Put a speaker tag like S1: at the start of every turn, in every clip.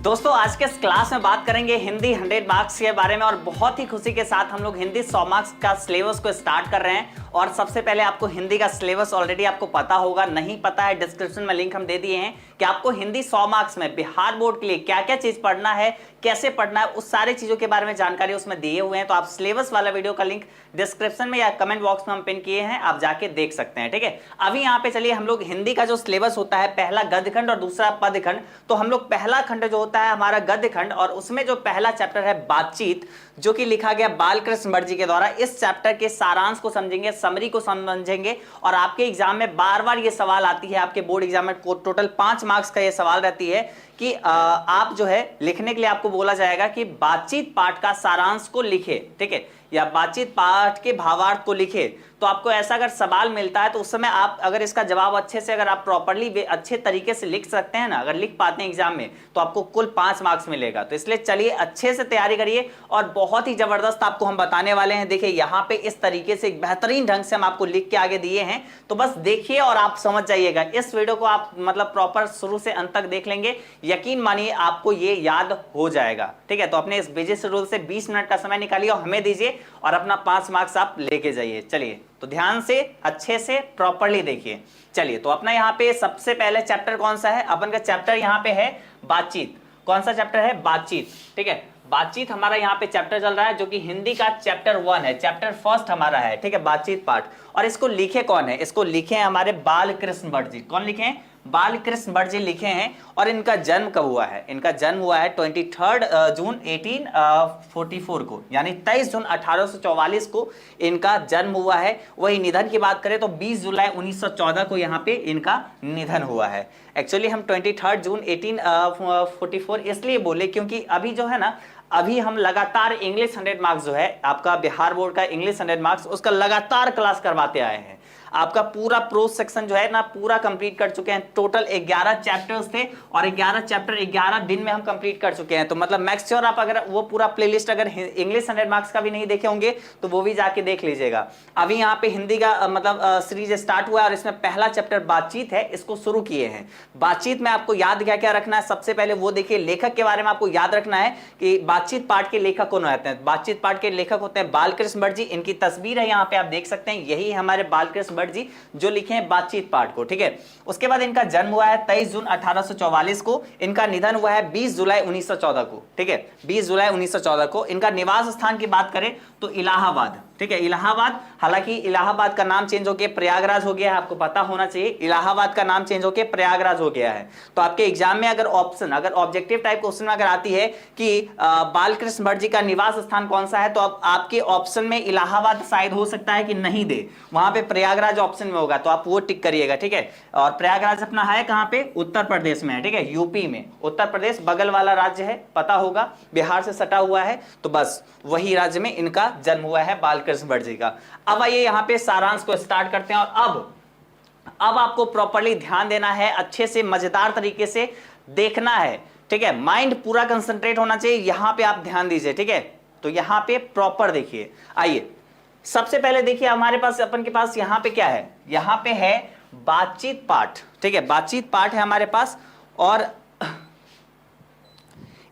S1: दोस्तों आज के इस क्लास में बात करेंगे हिंदी 100 मार्क्स के बारे में और बहुत ही खुशी के साथ हम लोग हिंदी 100 मार्क्स का सिलेबस को स्टार्ट कर रहे हैं। और सबसे पहले आपको हिंदी का सिलेबस ऑलरेडी आपको पता होगा, नहीं पता है डिस्क्रिप्शन में लिंक हम दे दिए हैं कि आपको हिंदी 100 मार्क्स में बिहार बोर्ड के लिए क्या क्या चीज पढ़ना है, कैसे पढ़ना है, उस सारी चीजों के बारे में जानकारी उसमें दिए हुए हैं। तो आप सिलेबस वाला वीडियो का लिंक डिस्क्रिप्शन में या कमेंट बॉक्स में हम पिन किए हैं, आप जाके देख सकते हैं। ठीक है, अभी यहाँ पे चलिए हम लोग हिंदी का जो सिलेबस होता है, पहला गद्य खंड और दूसरा पद्य खंड। तो हम लोग पहला खंड जो होता है हमारा गद्य खंड, और उसमें जो पहला चैप्टर है बातचीत, जो कि लिखा गया बालकृष्ण भट्ट जी के द्वारा, इस चैप्टर के सारांश को समझेंगे, समरी को समझेंगे। और आपके एग्जाम में बार बार ये सवाल आती है, आपके बोर्ड एग्जाम में टोटल 5 मार्क्स का ये सवाल रहती है कि आप जो है लिखने के लिए आपको बोला जाएगा कि बातचीत पाठ का सारांश को लिखे, ठीक है, या बातचीत पाठ के भावार्थ को लिखे। तो आपको ऐसा अगर सवाल मिलता है तो उस समय आप अगर इसका जवाब अच्छे से, अगर आप प्रॉपर्ली अच्छे तरीके से लिख सकते हैं ना, अगर लिख पाते हैं एग्जाम में, तो आपको कुल 5 मार्क्स मिलेगा। तो इसलिए चलिए अच्छे से तैयारी करिए और बहुत ही जबरदस्त आपको हम बताने वाले हैं। देखिए यहाँ पे इस तरीके से एक बेहतरीन ढंग से हम आपको लिख के आगे दिए हैं, तो बस देखिए और आप समझ जाइएगा। इस वीडियो को आप मतलब प्रॉपर शुरू से अंत तक देख लेंगे, यकीन मानिए आपको ये याद हो जाएगा। ठीक है, तो अपने इस बिजी शेड्यूल से 20 मिनट का समय निकालिए और हमें दीजिए और अपना 5 मार्क्स आप लेके जाइए। चलिए तो ध्यान से अच्छे से प्रॉपर्ली देखिए। चलिए तो अपना यहाँ पे सबसे पहले चैप्टर कौन सा है, अपन का चैप्टर यहाँ पे है बातचीत। कौन सा चैप्टर है? बातचीत। ठीक है, बातचीत हमारा यहाँ पे चैप्टर चल रहा है, जो कि हिंदी का चैप्टर 1 है, चैप्टर फर्स्ट हमारा है। ठीक है, बातचीत पाठ। और इसको लिखे कौन है? इसको लिखे हैं हमारे बालकृष्ण भट्ट जी। कौन लिखे हैं? बालकृष्ण भट्ट जी लिखे हैं। और इनका जन्म कब हुआ है? इनका जन्म हुआ है 23 जून 1844 को, यानी 23 जून 1844 को इनका जन्म हुआ है। वही निधन की बात करें तो 20 जुलाई 1914 को यहाँ पे इनका निधन हुआ है। एक्चुअली हम 23 जून 1844 इसलिए बोले क्योंकि अभी जो है ना, अभी हम लगातार इंग्लिश 100 मार्क्स जो है आपका बिहार बोर्ड का इंग्लिश 100 मार्क्स, उसका लगातार क्लास करवाते आए हैं। आपका पूरा प्रोज सेक्शन जो है ना पूरा कंप्लीट कर चुके हैं। टोटल 11 चैप्टर्स थे और 11 चैप्टर 11 दिन में हम कंप्लीट कर चुके हैं। तो मतलब मैक्स श्योर आप अगर वो पूरा प्लेलिस्ट अगर इंग्लिश 100 मार्क्स का भी नहीं देखे होंगे तो वो भी जाके देख लीजिएगा। अभी यहाँ पे हिंदी का मतलब सीरीज स्टार्ट हुआ है और इसमें पहला चैप्टर बातचीत है, इसको शुरू किए हैं। बातचीत में आपको याद क्या क्या रखना है, सबसे पहले वो देखिए, लेखक के बारे में आपको याद रखना है कि बातचीत पाठ के लेखक कौन होते हैं। बातचीत पाठ के लेखक होते हैं बालकृष्ण भट्ट जी। इनकी तस्वीर है यहाँ पे, आप देख सकते हैं, यही हमारे बालकृष्ण भट्ट जी जो लिखे हैं बातचीत पाठ को। ठीक है, उसके बाद इनका जन्म हुआ है 23 जून 1844 को, इनका निधन हुआ है 20 जुलाई 1914 को। ठीक है, 20 जुलाई 1914 को। इनका निवास स्थान की बात करें तो इलाहाबाद। ठीक है, इलाहाबाद। हालांकि इलाहाबाद का नाम चेंज होकर प्रयागराज हो गया है, आपको पता होना चाहिए। इलाहाबाद का नाम चेंज होकर प्रयागराज हो गया है। तो आपके एग्जाम में अगर ऑप्शन, अगर ऑब्जेक्टिव टाइप क्वेश्चन अगर आती है कि बालकृष्ण भट्ट जी का निवास स्थान कौन सा है, तो अब आपके ऑप्शन में इलाहाबाद शायद हो सकता है कि नहीं दे, वहां पे प्रयागराज ऑप्शन में होगा, तो आप वो टिक करिएगा। ठीक है, और प्रयागराज अपना है कहां पे? उत्तर प्रदेश में है। ठीक है, यूपी में। उत्तर प्रदेश बगल वाला राज्य है, पता होगा, बिहार से सटा हुआ है, तो बस वही राज्य में इनका जन्म हुआ है बालकृष्ण भट्ट जी का। अब आइए यहाँ पे सारांश को स्टार्ट करते हैं। और अब आपको प्रॉपर्ली ध्यान देना है, अच्छे से मजेदार तरीके से देखना है। ठीक है, माइंड पूरा कंसंट्रेट होना चाहिए, यहां पे आप ध्यान दीजिए। ठीक है, तो यहां पे प्रॉपर देखिए। आइए सबसे पहले देखिए हमारे पास, अपन के पास यहां पे क्या है? यहां पे है बातचीत पाठ। ठीक है, बातचीत पाठ है हमारे पास। और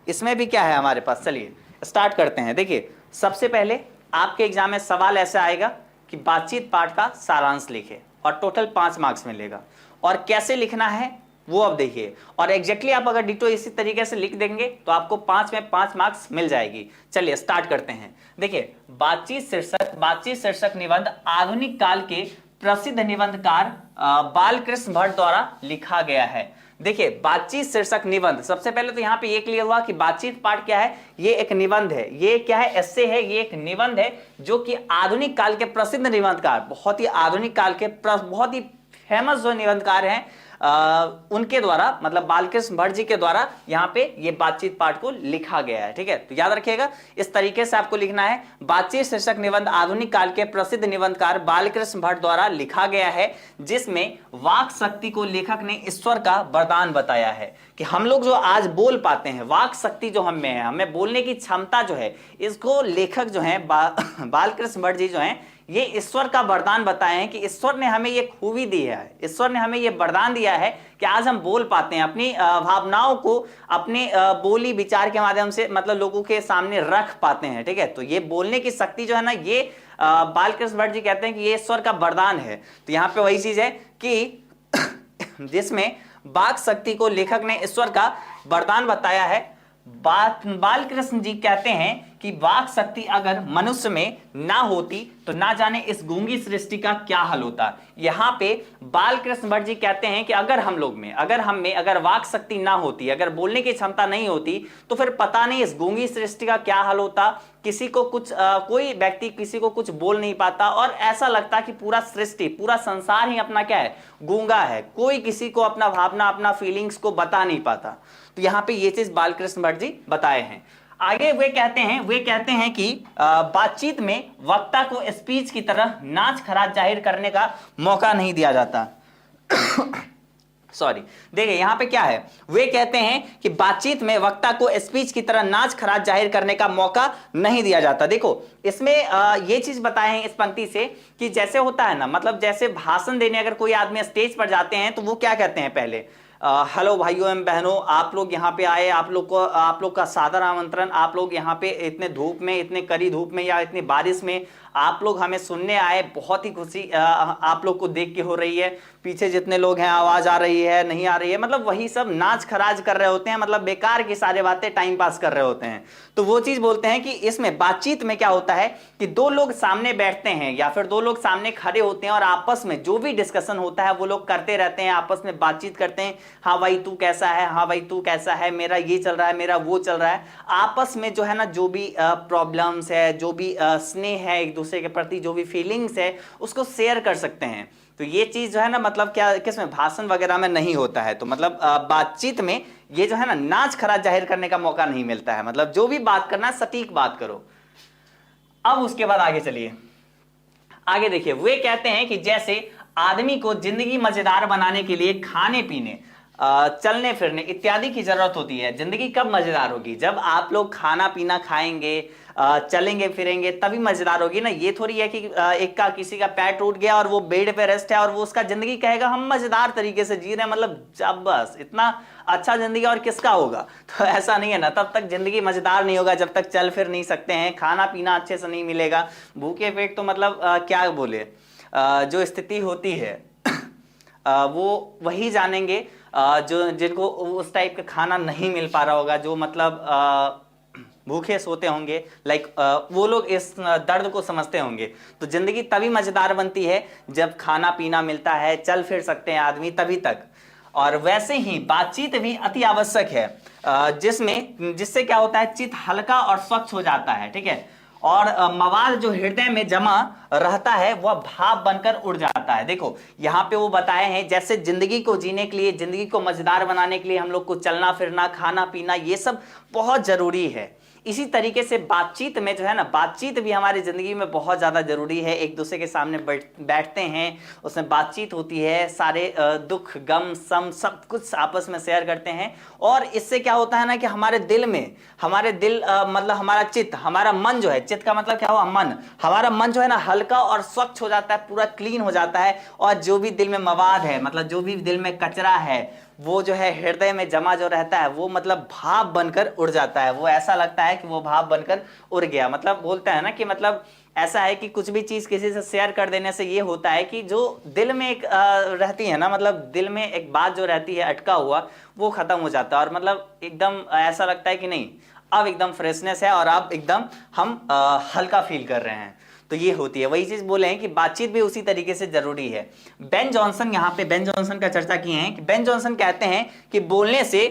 S1: इसमें भी क्या है हमारे पास? चलिए स्टार्ट करते हैं। देखिए सबसे पहले आपके एग्जाम में सवाल ऐसा आएगा कि बातचीत पाठ का सारांश लिखे और टोटल 5 मार्क्स मिलेगा। और कैसे लिखना है वो अब देखिए, और एग्जैक्टली आप अगर डिटो इसी तरीके से लिख देंगे तो आपको 5 में 5 मार्क्स मिल जाएगी। चलिए स्टार्ट करते हैं। देखिए बातचीत शीर्षक निबंध आधुनिक काल के प्रसिद्ध निबंधकार बालकृष्ण भट्ट द्वारा लिखा गया है। देखिए बातचीत शीर्षक निबंध, सबसे पहले तो यहाँ पे ये क्लियर हुआ कि बातचीत पाठ क्या है? ये एक निबंध है। ये क्या है? एस्से है। ये एक निबंध है जो कि आधुनिक काल के प्रसिद्ध निबंधकार, बहुत ही आधुनिक काल के बहुत ही फेमस जो निबंधकार हैं उनके द्वारा, मतलब बालकृष्ण भट्ट जी के द्वारा यहाँ पे ये बातचीत पाठ को लिखा गया है। ठीक है, तो याद रखिएगा इस तरीके से आपको लिखना है। बातचीत शीर्षक निबंध आधुनिक काल के प्रसिद्ध निबंधकार बालकृष्ण भट्ट द्वारा लिखा गया है, जिसमें वाक शक्ति को लेखक ने ईश्वर का वरदान बताया है। कि हम लोग जो आज बोल पाते हैं, वाक शक्ति जो हम में है, हमें बोलने की क्षमता जो है, इसको लेखक जो है बालकृष्ण भट्ट जी जो है ये ईश्वर का वरदान बताए हैं कि ईश्वर ने हमें ये खूबी दी है, ईश्वर ने हमें ये वरदान दिया है कि आज हम बोल पाते हैं, अपनी भावनाओं को अपने बोली विचार के माध्यम से मतलब लोगों के सामने रख पाते हैं। ठीक है, तो ये बोलने की शक्ति जो है ना, ये बालकृष्ण भट्ट जी कहते हैं कि ये ईश्वर का वरदान है। तो यहाँ पे वही चीज है कि जिसमें वाक शक्ति को लेखक ने ईश्वर का वरदान बताया है। बालकृष्ण जी कहते हैं कि वाक शक्ति अगर मनुष्य में ना होती तो ना जाने इस गूंगी सृष्टि का क्या हाल होता। यहाँ पे बालकृष्ण भट्ट जी कहते हैं कि अगर हम लोग में, अगर हम में अगर वाक शक्ति ना होती, अगर बोलने की क्षमता नहीं होती, तो फिर पता नहीं इस गूंगी सृष्टि का क्या हाल होता। किसी को कुछ कोई व्यक्ति किसी को कुछ बोल नहीं पाता और ऐसा लगता कि पूरा सृष्टि, पूरा संसार ही अपना क्या है, गूंगा है। कोई किसी को अपना भावना, अपना फीलिंग्स को बता नहीं पाता। तो यहाँ पे ये चीज बालकृष्ण भट्ट जी बताए हैं। आगे वे कहते हैं कि बातचीत में वक्ता को स्पीच की तरह नाच खराज जाहिर करने का मौका नहीं दिया जाता। सॉरी, देखिए यहाँ पे क्या है, वे कहते हैं कि बातचीत में वक्ता को स्पीच की तरह नाच खराज जाहिर करने का मौका नहीं दिया जाता। देखो इसमें ये चीज बताए हैं इस पंक्ति से कि जैसे होता है ना, मतलब जैसे भाषण देने अगर कोई आदमी स्टेज पर जाते हैं तो वो क्या कहते हैं पहले, हेलो भाइयों एवं बहनों, आप लोग यहाँ पे आए, आप लोग का सादर आमंत्रण। आप लोग यहाँ पे इतने धूप में, इतने कड़ी धूप में या इतनी बारिश में आप लोग हमें सुनने आए, बहुत ही खुशी आप लोग को देख के हो रही है। पीछे जितने लोग हैं आवाज आ रही है, नहीं आ रही है, मतलब वही सब नाच खराज कर रहे होते हैं, मतलब बेकार की सारी बातें टाइम पास कर रहे होते हैं। तो वो चीज बोलते हैं कि इसमें बातचीत में क्या होता है कि दो लोग सामने बैठते हैं या फिर दो लोग सामने खड़े होते हैं और आपस में जो भी डिस्कशन होता है वो लोग करते रहते हैं, आपस में बातचीत करते हैं। हाँ भाई तू कैसा है, हाँ भाई तू कैसा है, मेरा ये चल रहा है, मेरा वो चल रहा है। आपस में जो है ना, जो भी प्रॉब्लम्स है, जो भी स्नेह है एक दूसरे के प्रति, जो भी फीलिंग्स है उसको शेयर कर सकते हैं। तो ये चीज जो है ना, मतलब क्या किसमें, भाषण वगैरह में नहीं होता है। तो मतलब बातचीत में ये जो है ना, नाच खराज जाहिर करने का मौका नहीं मिलता है। मतलब जो भी बात करना है सटीक बात करो। अब उसके बाद आगे चलिए, आगे देखिए, वे कहते हैं कि जैसे आदमी को जिंदगी मजेदार बनाने के लिए खाने पीने, चलने फिरने इत्यादि की जरूरत होती है। जिंदगी कब मजेदार होगी, जब आप लोग खाना पीना खाएंगे, चलेंगे फिरेंगे, तभी मजेदार होगी ना। ये थोड़ी है कि एक का किसी का पैर टूट गया और वो बेड पे रेस्ट है और वो उसका जिंदगी कहेगा हम मजेदार तरीके से जी रहे हैं, मतलब जब बस इतना अच्छा जिंदगी और किसका होगा। तो ऐसा नहीं है ना, तब तक जिंदगी मजेदार नहीं होगा जब तक चल फिर नहीं सकते हैं, खाना पीना अच्छे से नहीं मिलेगा। भूखे पेट तो मतलब क्या बोले, जो स्थिति होती है वो वही जानेंगे जो जिनको उस टाइप का खाना नहीं मिल पा रहा होगा, जो मतलब भूखे सोते होंगे, लाइक वो लोग इस दर्द को समझते होंगे। तो जिंदगी तभी मजेदार बनती है जब खाना पीना मिलता है, चल फिर सकते हैं आदमी, तभी तक। और वैसे ही बातचीत भी अति आवश्यक है, जिससे क्या होता है, चित्त हल्का और स्वच्छ हो जाता है। ठीक है, और मवाद जो हृदय में जमा रहता है वह भाव बनकर उड़ जाता है। देखो यहाँ पे वो बताए हैं, जैसे जिंदगी को जीने के लिए, जिंदगी को मजेदार बनाने के लिए हम लोग को चलना फिरना, खाना पीना, ये सब बहुत जरूरी है। इसी तरीके से बातचीत में जो है ना, बातचीत भी हमारी जिंदगी में बहुत ज्यादा जरूरी है। एक दूसरे के सामने बैठते हैं, उसमें बातचीत होती है, सारे दुख गम सम सब कुछ आपस में शेयर करते हैं। और इससे क्या होता है ना कि हमारे दिल मतलब हमारा चित्त, हमारा मन जो है, चित्त का मतलब क्या हुआ, मन, हमारा मन जो है ना हल्का और स्वच्छ हो जाता है, पूरा क्लीन हो जाता है। और जो भी दिल में मवाद है, मतलब जो भी दिल में कचरा है, वो जो है हृदय में जमा जो रहता है, वो मतलब भाप बनकर उड़ जाता है। वो ऐसा लगता है कि वो भाप बनकर उड़ गया। मतलब बोलता है ना कि मतलब ऐसा है कि कुछ भी चीज किसी से शेयर कर देने से ये होता है कि जो दिल में एक रहती है ना, मतलब दिल में एक बात जो रहती है अटका हुआ, वो खत्म हो जाता है। और मतलब एकदम ऐसा लगता है कि नहीं, अब एकदम फ्रेशनेस है और अब एकदम हम हल्का फील कर रहे हैं। तो ये होती है, वही चीज बोले हैं कि बातचीत भी उसी तरीके से जरूरी है। बेन जॉनसन, यहाँ पे बेन जॉनसन का चर्चा किए हैं कि बेन जॉनसन कहते हैं कि बोलने से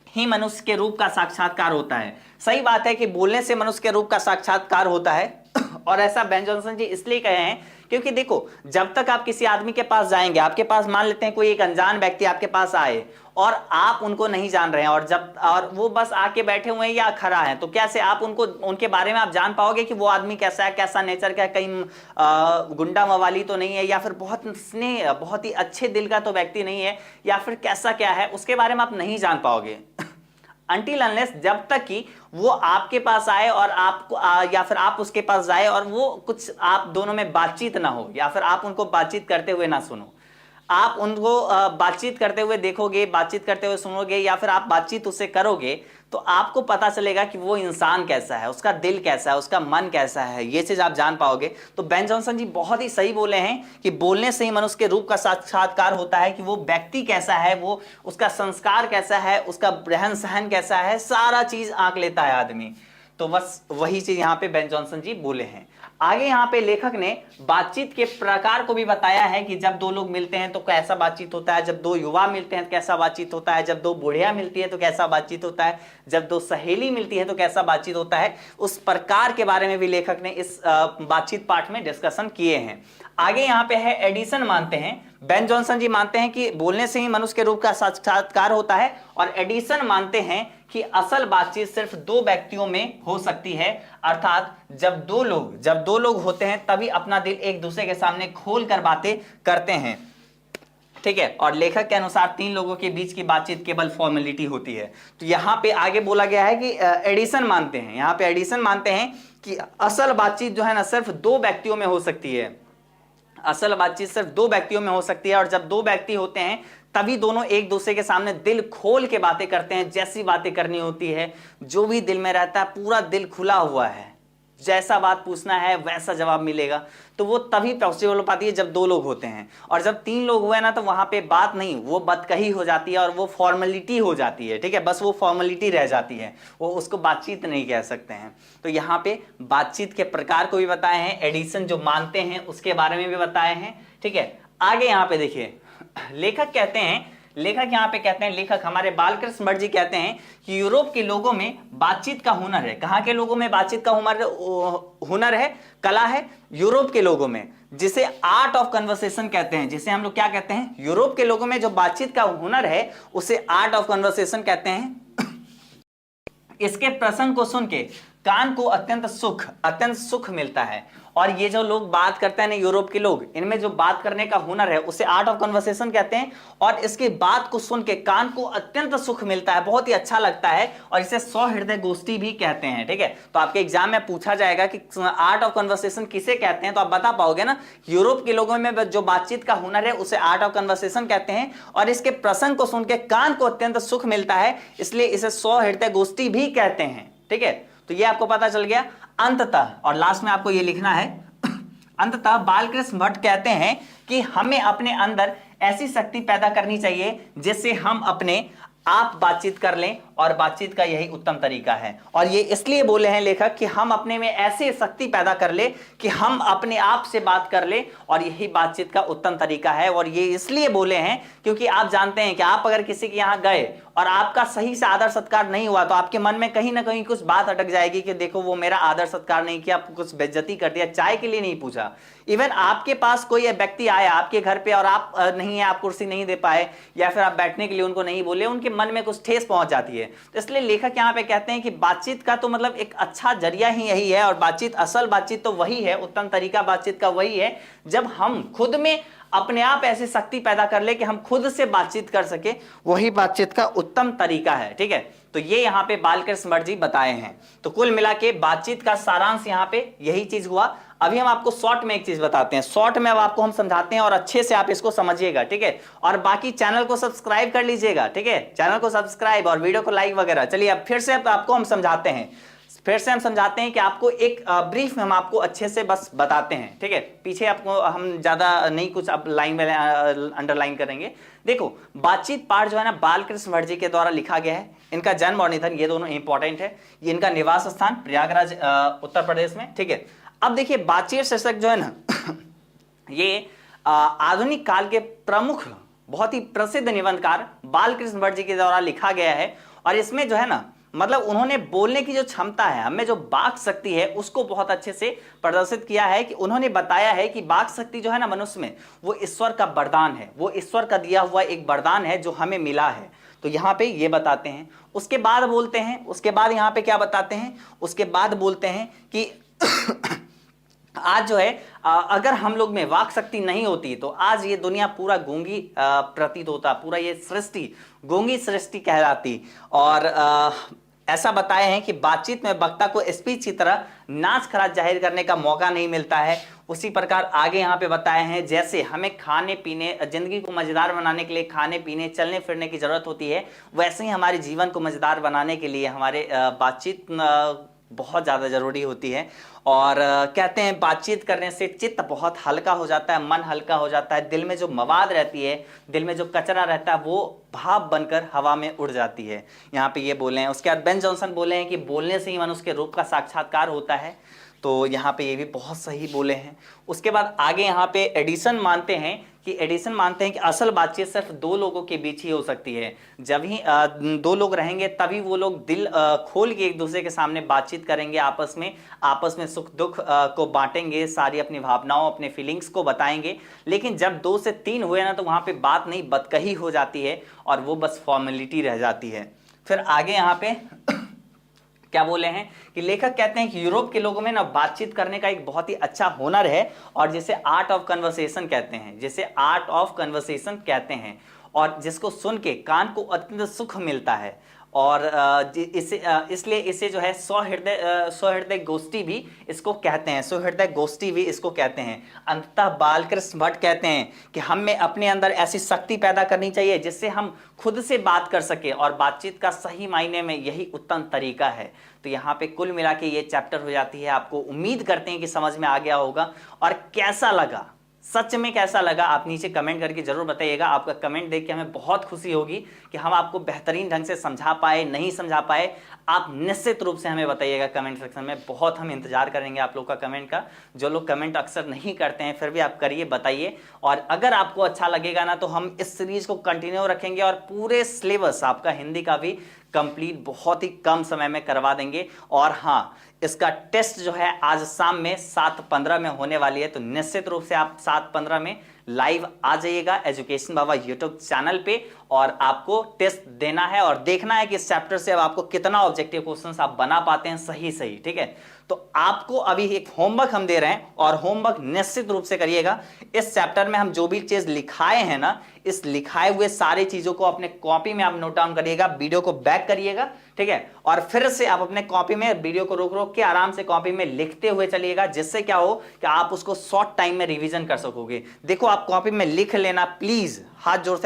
S1: ही मनुष्य के रूप का साक्षात्कार होता है। सही बात है कि बोलने से मनुष्य के रूप का साक्षात्कार होता है। और ऐसा बेन जॉनसन जी इसलिए कहे हैं क्योंकि देखो, जब तक आप किसी आदमी के पास जाएंगे, आपके पास मान लेते हैं कोई एक अनजान व्यक्ति आपके पास आए और आप उनको नहीं जान रहे हैं, और वो बस आके बैठे हुए हैं या खड़ा है, तो कैसे आप उनके बारे में आप जान पाओगे कि वो आदमी कैसा है, कैसा नेचर का है, कहीं गुंडा मवाली तो नहीं है, या फिर बहुत स्नेह, बहुत ही अच्छे दिल का तो व्यक्ति नहीं है, या फिर कैसा क्या है, उसके बारे में आप नहीं जान पाओगे। until unless, जब तक कि वो आपके पास आए और आपको या फिर आप उसके पास जाए और वो कुछ आप दोनों में बातचीत ना हो, या फिर आप उनको बातचीत करते हुए ना सुनो। आप उनको बातचीत करते हुए देखोगे, बातचीत करते हुए सुनोगे, या फिर आप बातचीत उससे करोगे, तो आपको पता चलेगा कि वो इंसान कैसा है, उसका दिल कैसा है, उसका मन कैसा है, ये चीज आप जान पाओगे। तो बेन जॉनसन जी बहुत ही सही बोले हैं कि बोलने से ही मनुष्य के रूप का साक्षात्कार होता है, कि वो व्यक्ति कैसा है, वो उसका संस्कार कैसा है, उसका रहन सहन कैसा है, सारा चीज आंक लेता है आदमी। तो बस वही चीज यहाँ पे बेन जॉनसन जी बोले हैं। आगे यहाँ पे लेखक ने बातचीत के प्रकार को भी बताया है कि जब दो लोग मिलते हैं तो कैसा बातचीत होता है, जब दो युवा मिलते हैं तो कैसा बातचीत होता है, जब दो बुढ़िया मिलती है तो कैसा बातचीत होता है, जब दो सहेली मिलती है तो कैसा बातचीत होता है। उस प्रकार के बारे में भी लेखक ने इस बातचीत पाठ में डिस्कशन किए हैं। आगे यहाँ पे है एडिसन मानते हैं, बेन जॉनसन जी मानते हैं कि बोलने से ही मनुष्य के रूप का साक्षात्कार होता है, और एडिसन मानते हैं कि असल बातचीत सिर्फ दो व्यक्तियों में हो सकती है, अर्थात जब दो लोग होते हैं तभी अपना दिल एक दूसरे के सामने खोल कर बातें करते हैं, ठीक है। और लेखक के अनुसार तीन लोगों के बीच की बातचीत केवल फॉर्मेलिटी होती है। तो यहां पे आगे बोला गया है कि एडिसन मानते हैं, यहां पे एडिसन मानते हैं कि असल बातचीत जो है ना सिर्फ दो व्यक्तियों में हो सकती है, असल बातचीत सिर्फ दो व्यक्तियों में हो सकती है, और जब दो व्यक्ति होते हैं तभी दोनों एक दूसरे के सामने दिल खोल के बातें करते हैं, जैसी बातें करनी होती है, जो भी दिल में रहता है पूरा दिल खुला हुआ है, जैसा बात पूछना है वैसा जवाब मिलेगा। तो वो तभी पॉसिबल हो पाती है जब दो लोग होते हैं, और जब तीन लोग हुए ना तो वहां पे बात नहीं, वो बतकही हो जाती है और वो फॉर्मेलिटी हो जाती है, ठीक है, बस वो फॉर्मेलिटी रह जाती है, वो उसको बातचीत नहीं कह सकते हैं। तो यहाँ पे बातचीत के प्रकार को भी बताए हैं, एडिसन जो मानते हैं उसके बारे में भी बताए हैं, ठीक है। आगे यहाँ पे देखिए लेखक यहाँ पे कहते हैं, लेखक हमारे बालकृष्ण भट्ट जी कहते हैं कि यूरोप के लोगों में बातचीत का हुनर है। कहाँ के लोगों में बातचीत का हुनर है, कला है? यूरोप के लोगों में, जिसे आर्ट ऑफ कन्वर्सेशन कहते हैं, जिसे हम लोग क्या कहते हैं, यूरोप के लोगों में जो बातचीत का हुनर है उसे आर्ट ऑफ कन्वर्सेशन कहते हैं। इसके प्रसंग को सुन के कान को अत्यंत सुख मिलता है। और ये जो लोग बात करते हैं ना, यूरोप के लोग, इनमें जो बात करने का हुनर है उसे आर्ट ऑफ कन्वर्सेशन कहते हैं, और इसकी बात को सुन के कान को अत्यंत सुख मिलता है, बहुत ही अच्छा लगता है, और इसे सहृदय गोष्ठी भी कहते हैं, ठीक है। तो आपके एग्जाम में पूछा जाएगा कि आर्ट ऑफ कन्वर्सेशन किसे कहते हैं, तो आप बता पाओगे ना, यूरोप के लोगों में जो बातचीत का हुनर है उसे आर्ट ऑफ कन्वर्सेशन कहते हैं, और इसके प्रसंग को सुन के कान को अत्यंत सुख मिलता है, इसलिए इसे सहृदय गोष्ठी भी कहते हैं, ठीक है। तो ये आपको पता चल गया। अंततः, और लास्ट में आपको ये लिखना है, अंततः बालकृष्ण भट्ट कहते हैं कि हमें अपने अंदर ऐसी शक्ति पैदा करनी चाहिए जिससे हम अपने आप बातचीत कर लें, और बातचीत का यही उत्तम तरीका है। और ये इसलिए बोले हैं लेखक कि हम अपने में ऐसी शक्ति पैदा कर ले कि हम अपने आप से बात कर ले, और यही बातचीत का उत्तम तरीका है। और ये इसलिए बोले हैं क्योंकि आप जानते हैं कि आप अगर किसी के यहाँ गए और आपका सही से आदर सत्कार नहीं हुआ तो आपके मन में कहीं ना कहीं कुछ बात अटक जाएगी कि देखो वो मेरा आदर सत्कार नहीं किया, कुछ बेइज्जती कर दिया, चाय के लिए नहीं पूछा। इवन आपके पास कोई व्यक्ति आया आपके घर पे और आप नहीं है, आप कुर्सी नहीं दे पाए, या फिर आप बैठने के लिए उनको नहीं बोले, उनके मन में कुछ ठेस पहुंच जाती है। तो इसलिए लेखक यहाँ पे कहते हैं कि बातचीत का तो मतलब एक अच्छा जरिया ही यही है, और बातचीत, असल बातचीत तो वही है, उत्तम तरीका बातचीत का वही है जब हम खुद में अपने आप ऐसी शक्ति पैदा कर ले कि हम खुद से बातचीत कर सके, वही बातचीत का उत्तम तरीका है, ठीक है। तो ये यहाँ पे बालकृष्ण भट्ट जी बताए हैं। तो कुल मिला के बातचीत का सारांश यहाँ पे यही चीज हुआ। अभी हम आपको शॉर्ट में एक चीज बताते हैं, शॉर्ट में अब आपको हम समझाते हैं और अच्छे से आप इसको समझिएगा, ठीक है। और बाकी चैनल को सब्सक्राइब कर लीजिएगा, ठीक है, चैनल को सब्सक्राइब और वीडियो को लाइक वगैरह। चलिए अब फिर से आपको हम समझाते हैं, कि आपको एक ब्रीफ में हम आपको अच्छे से बस बताते हैं, ठीक है। पीछे आपको हम ज्यादा नहीं कुछ अब लाइन में अंडरलाइन करेंगे। देखो बातचीत पाठ जो है ना बालकृष्ण भट्ट जी के द्वारा लिखा गया है। इनका जन्म और निधन ये दोनों इंपॉर्टेंट है। ये इनका निवास स्थान प्रयागराज उत्तर प्रदेश में, ठीक है। अब देखिए बातचीत शीर्षक जो है ना ये आधुनिक काल के प्रमुख बहुत ही प्रसिद्ध निबंधकार बालकृष्ण भट्ट जी के द्वारा लिखा गया है। और इसमें जो है ना मतलब उन्होंने बोलने की जो क्षमता है, हमें जो वाक शक्ति है उसको बहुत अच्छे से प्रदर्शित किया है। कि उन्होंने बताया है कि वाक शक्ति जो है ना मनुष्य में, वो ईश्वर का वरदान है, वो ईश्वर का दिया हुआ एक वरदान है जो हमें मिला है। तो यहाँ पे ये बताते हैं। उसके बाद बोलते हैं, उसके बाद यहाँ पे क्या बताते हैं, उसके बाद बोलते हैं कि आज जो है अगर हम लोग में वाक शक्ति नहीं होती तो आज ये दुनिया पूरा गूंगी प्रतीत होता, पूरा ये सृष्टि गूंगी सृष्टि कहलाती। और ऐसा बताए हैं कि बातचीत में वक्ता को स्पीच की तरह नाच खराज जाहिर करने का मौका नहीं मिलता है। उसी प्रकार आगे यहाँ पे बताए हैं, जैसे हमें खाने पीने, जिंदगी को मजेदार बनाने के लिए खाने पीने चलने फिरने की जरूरत होती है, वैसे ही हमारे जीवन को मजेदार बनाने के लिए हमारे बातचीत बहुत ज़्यादा ज़रूरी होती है। और कहते हैं बातचीत करने से चित्त बहुत हल्का हो जाता है, मन हल्का हो जाता है, दिल में जो मवाद रहती है, दिल में जो कचरा रहता है वो भाप बनकर हवा में उड़ जाती है। यहाँ पे ये बोले हैं। उसके बाद बेन जॉनसन बोले हैं कि बोलने से ही मनुष्य के रूप का साक्षात्कार होता है, तो यहाँ पे ये भी बहुत सही बोले हैं। उसके बाद आगे यहाँ पे एडिसन मानते हैं कि असल बातचीत सिर्फ दो लोगों के बीच ही हो सकती है। जब ही दो लोग रहेंगे तभी वो लोग दिल खोल के एक दूसरे के सामने बातचीत करेंगे, आपस में सुख दुख को बांटेंगे, सारी अपनी भावनाओं, अपने फीलिंग्स को बताएंगे। लेकिन जब 2 से 3 हुए ना, तो वहाँ पे बात नहीं बतकही हो जाती है और वो बस फॉर्मेलिटी रह जाती है। फिर आगे यहाँ पे क्या बोले हैं कि लेखक कहते हैं कि यूरोप के लोगों में ना बातचीत करने का एक बहुत ही अच्छा हुनर है, और जिसे आर्ट ऑफ कन्वर्सेशन कहते हैं, और जिसको सुन के कान को अत्यंत सुख मिलता है। और इसलिए इसे जो है सौहृदय गोष्ठी भी इसको कहते हैं। अंततः बालकृष्ण भट्ट कहते हैं कि हम में अपने अंदर ऐसी शक्ति पैदा करनी चाहिए जिससे हम खुद से बात कर सके, और बातचीत का सही मायने में यही उत्तम तरीका है। तो यहाँ पे कुल मिला के ये चैप्टर हो जाती है। आपको उम्मीद करते हैं कि समझ में आ गया होगा। और कैसा लगा, सच में कैसा लगा, आप नीचे कमेंट करके जरूर बताइएगा। आपका कमेंट देख के हमें बहुत खुशी होगी कि हम आपको बेहतरीन ढंग से समझा पाए, नहीं समझा पाए, आप निश्चित रूप से हमें बताइएगा कमेंट सेक्शन में। बहुत हम इंतजार करेंगे आप लोग का कमेंट का। जो लोग कमेंट अक्सर नहीं करते हैं फिर भी आप करिए, बताइए। और अगर आपको अच्छा लगेगा ना, तो हम इस सीरीज को कंटिन्यू रखेंगे और पूरे सिलेबस आपका हिंदी का भी कंप्लीट बहुत ही कम समय में करवा देंगे। और हाँ, इसका टेस्ट जो है आज शाम में 7:15 में होने वाली है, तो निश्चित रूप से आप 7:15 में लाइव आ जाइएगा एजुकेशन बाबा यूट्यूब चैनल पे, और आपको टेस्ट देना है और देखना है कि इस चैप्टर से अब आपको कितना ऑब्जेक्टिव क्वेश्चंस आप बना पाते हैं सही, ठीक है। तो आपको अभी एक होमवर्क हम दे रहे हैं, और होमवर्क निश्चित रूप से करिएगा। इस चैप्टर में हम जो भी चीज लिखाए हैं ना, इस लिखाए हुए सारी चीजों को अपने कॉपी में आप नोट डाउन करिएगा, वीडियो को बैक करिएगा, ठीक है। और फिर से आप अपने कॉपी में वीडियो को रोक रोक के आराम से कॉपी में लिखते हुए चलिएगा, जिससे क्या हो कि आप उसको शॉर्ट टाइम में रिवीजन कर सकोगे। देखो, आप कॉपी में लिख लेना प्लीज, हाथ जोड़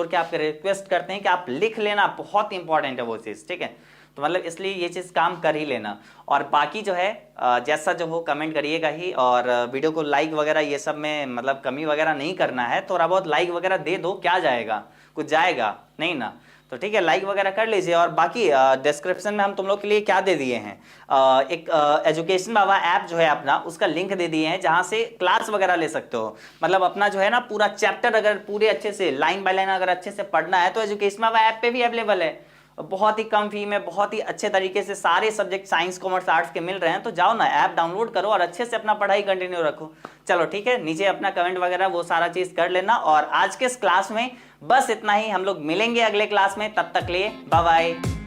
S1: के आपके रिक्वेस्ट करते हैं कि आप लिख लेना, बहुत इंपॉर्टेंट है वो चीज, ठीक है। तो मतलब इसलिए ये चीज काम कर ही लेना। और बाकी जो है जैसा जो हो कमेंट करिएगा ही, और वीडियो को लाइक वगैरह ये सब में मतलब कमी वगैरह नहीं करना है। थोड़ा बहुत लाइक वगैरह दे दो, क्या जाएगा, कुछ जाएगा नहीं ना, तो ठीक है, लाइक वगैरह कर लीजिए। और बाकी डिस्क्रिप्शन में हम तुम लोग के लिए क्या दे दिए हैं, एक एजुकेशन बाबा ऐप जो है अपना, उसका लिंक दे दिए हैं, जहां से क्लास वगैरह ले सकते हो। मतलब अपना जो है ना पूरा चैप्टर अगर पूरे अच्छे से लाइन बाय लाइन अगर अच्छे से पढ़ना है तो एजुकेशन बाबा ऐप पे भी अवेलेबल है। बहुत ही कम फी में बहुत ही अच्छे तरीके से सारे सब्जेक्ट साइंस कॉमर्स आर्ट्स के मिल रहे हैं। तो जाओ ना, ऐप डाउनलोड करो और अच्छे से अपना पढ़ाई कंटिन्यू रखो। चलो ठीक है, नीचे अपना कमेंट वगैरह वो सारा चीज कर लेना। और आज के इस क्लास में बस इतना ही, हम लोग मिलेंगे अगले क्लास में, तब तक लिए बाय बाय।